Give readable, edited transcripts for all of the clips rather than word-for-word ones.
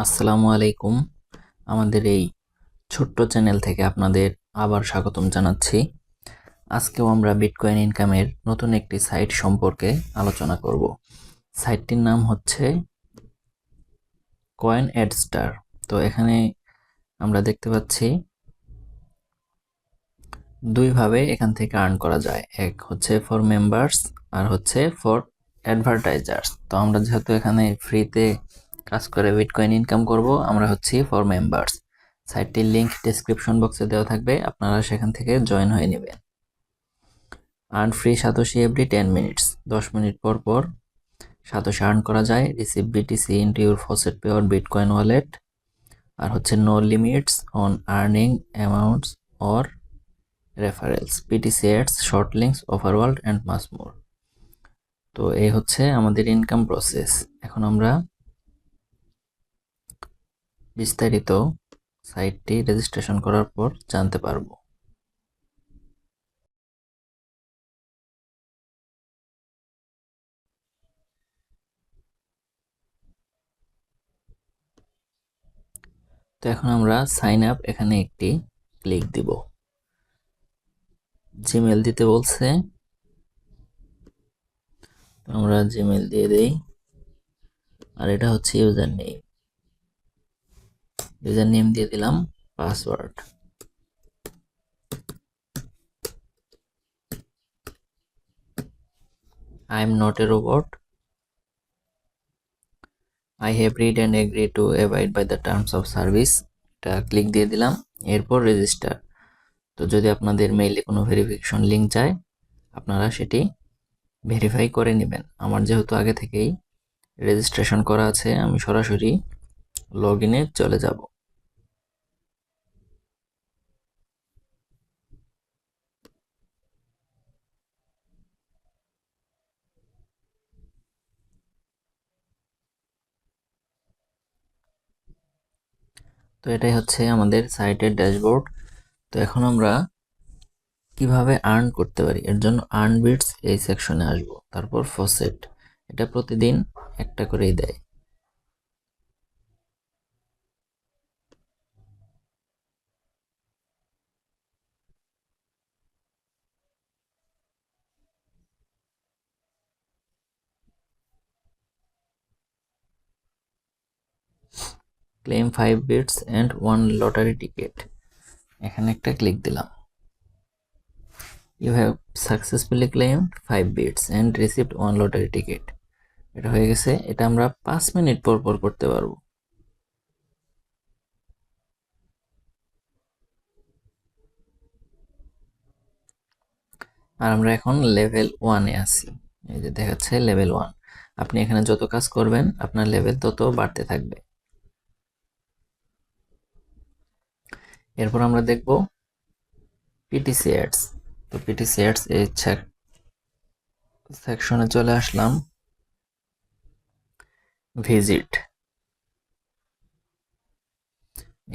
আসসালামু আলাইকুম। আমাদের এই ছোট্ট চ্যানেল থেকে আপনাদের আবার স্বাগতম জানাচ্ছি। আজকেও আমরা বিটকয়েন ইনকামের নতুন একটি সাইট সম্পর্কে আলোচনা করব। সাইটটির নাম হচ্ছে কয়েন অ্যাডস্টার। তো এখানে আমরা দেখতে পাচ্ছি দুইভাবে এখান থেকে আর্ন করা যায়, এক হচ্ছে ফর মেম্বার্স আর হচ্ছে ফর অ্যাডভার্টাইজার্স। তো আমরা যেহেতু এখানে ফ্রিতে কাজ করে বিটকয়েন ইনকাম করব, আমরা হচ্ছি ফর মেম্বার্স। সাইটটির লিংক ডেসক্রিপশন বক্সে দেওয়া থাকবে, আপনারা সেখান থেকে জয়েন হয়ে নেবেন। Earn free satoshi every 10 minutes, 10 minute পর পর সাতোশি আর্ন করা যায়। Receive BTC into your FaucetPay or bitcoin wallet. আর হচ্ছে no limits on earning amounts or referrals, PTC ads, short links, offer world and much more. তো এই হচ্ছে আমাদের ইনকাম প্রসেস। এখন আমরা বিস্তারিত সাইটটি রেজিস্ট্রেশন করার পর জানতে পারবো। তো এখন আমরা সাইন আপ এখানে একটি ক্লিক দিব। জিমেল দিতে বলছে, আমরা জিমেল দিয়ে দেই। আর এটা হচ্ছে ইউজার নেম দিয়ে দিলাম, password. I am not a robot, I have read and agree to abide by the terms of service, এটা ক্লিক দিয়ে দিলাম। এরপর রেজিস্টার। তো যদি আপনাদের মেইলে কোনো ভেরিফিকেশন লিঙ্ক চায়, আপনারা সেটি ভেরিফাই করে নেবেন। আমার যেহেতু আগে থেকেই রেজিস্ট্রেশন করা আছে, আমি সরাসরি লগ ইনে চলে যাব। তো এটাই হচ্ছে আমাদের সাইটের ড্যাশবোর্ড। তো এখন আমরা কিভাবে আর্ন করতে পারি, এর জন্য আর্ন বিটস এই সেকশনে আসবো। তারপর ফসেট, এটা প্রতিদিন একটা করেই দেয়। Claim 5 bits and 1 lottery ticket, এখানে একটা ক্লিক দিলাম। You have successfully claimed 5 bits and received 1 lottery ticket. এটা হয়ে গেছে। এটা আমরা 5 মিনিট পর পর করতে পারবো। আর আমরা এখন লেভেল 1-এ আছি। এই যে দেখাচ্ছে লেভেল 1। আপনি এখানে যত কাজ করবেন আপনার লেভেল তত বাড়তে থাকবে। এরপর আমরা দেখব পিটিসি অ্যাডস। তো পিটিসি অ্যাডস এই সেকশনে চলে আসলাম। ভিজিট,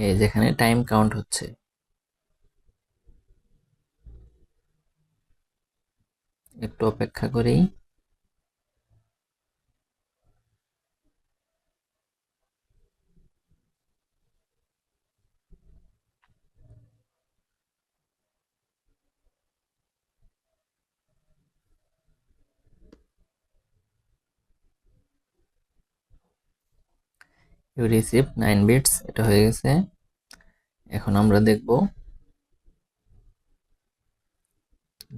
এই যেখানে টাইম কাউন্ট হচ্ছে, একটু অপেক্ষা করি। ইউ রিসিভ 9 বিটস, এটা হয়ে গেছে। এখন আমরা দেখব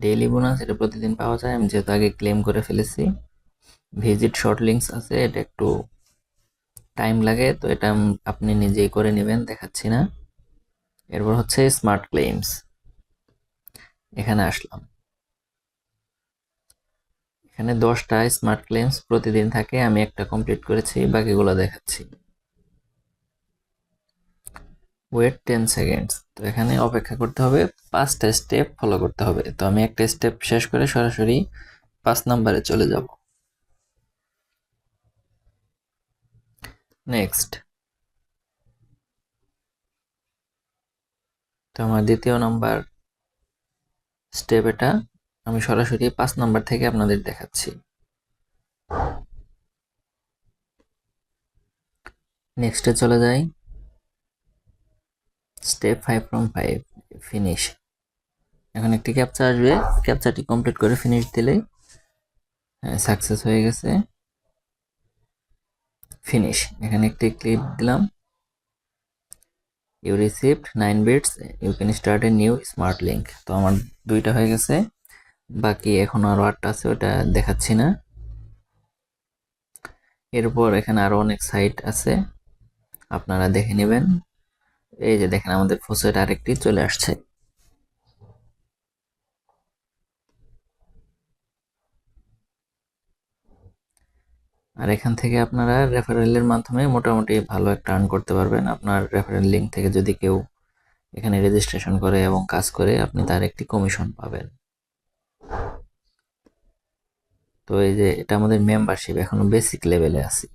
ডেইলি বোনাস, এটা প্রতিদিন পাওয়া যায়। আমি যেহেতু আগে ক্লেম করে ফেলেছি। ভিজিট শর্ট লিঙ্কস আছে, এটা একটু টাইম লাগে, তো এটা আপনি নিজেই করে নেবেন, দেখাচ্ছি না। এরপর হচ্ছে স্মার্ট ক্লেমস, এখানে আসলাম। এখানে 10টা স্মার্ট ক্লেমস প্রতিদিন থাকে, আমি একটা কমপ্লিট করেছি, বাকিগুলো দেখাচ্ছি। ওয়েট 10 সেকেন্ডস, তো এখানে অপেক্ষা করতে হবে, 5টা স্টেপ ফলো করতে হবে। তো আমি একটা স্টেপ শেষ করে সরাসরি 5 নাম্বারে চলে যাব। নেক্সট। তো আমার দ্বিতীয় নাম্বার স্টেপ এটা, আমি সরাসরি 5 নাম্বার থেকে আপনাদের দেখাচ্ছি। নেক্সটে চলে যাই, স্টেপ 5 from 5 ফিনিশ। এখন একটি ক্যাপচা আসবে, ক্যাপচাটি কমপ্লিট করে ফিনিশ দিলেই সাকসেস হয়ে গেছে। ফিনিশ, এখানে একটি ক্লিপ দিলাম, you received 9 bits, you can start a new smart link. তো আমার 2টা হয়ে গেছে, বাকি এখন আরও 8টা আছে, ওটা দেখাচ্ছি না। এরপর এখানে আরও অনেক সাইট আছে, আপনারা দেখে নেবেন। এই যে দেখেন আমাদের ফসেট আরেকটি চলে আসছে। আর এখান থেকে আপনারা রেফারেলের মাধ্যমে মোটামুটি ভালো একটা আর্ন করতে পারবেন। আপনার রেফারেল লিঙ্ক থেকে যদি কেউ এখানে রেজিস্ট্রেশন করে এবং কাজ করে, আপনি তার একটি কমিশন পাবেন। তো এই যে এটা আমাদের মেম্বারশিপ, এখনো বেসিক লেভেলে আছি।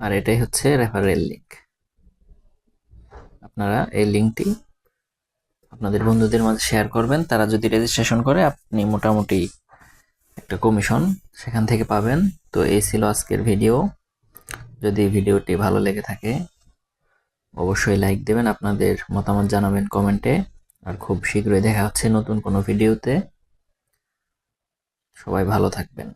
আর এটাই হচ্ছে রেফারেল লিঙ্ক। আপনারা এই লিঙ্কটি আপনাদের বন্ধুদের মাঝে শেয়ার করবেন, তারা যদি রেজিস্ট্রেশন করে আপনি মোটামুটি একটা কমিশন সেখান থেকে পাবেন। তো এই ছিল আজকের ভিডিও। যদি ভিডিওটি ভালো লেগে থাকে অবশ্যই লাইক দেবেন, আপনাদের মতামত জানাবেন কমেন্টে। আর খুব শীঘ্রই দেখা হচ্ছে নতুন কোনো ভিডিওতে। সবাই ভালো থাকবেন।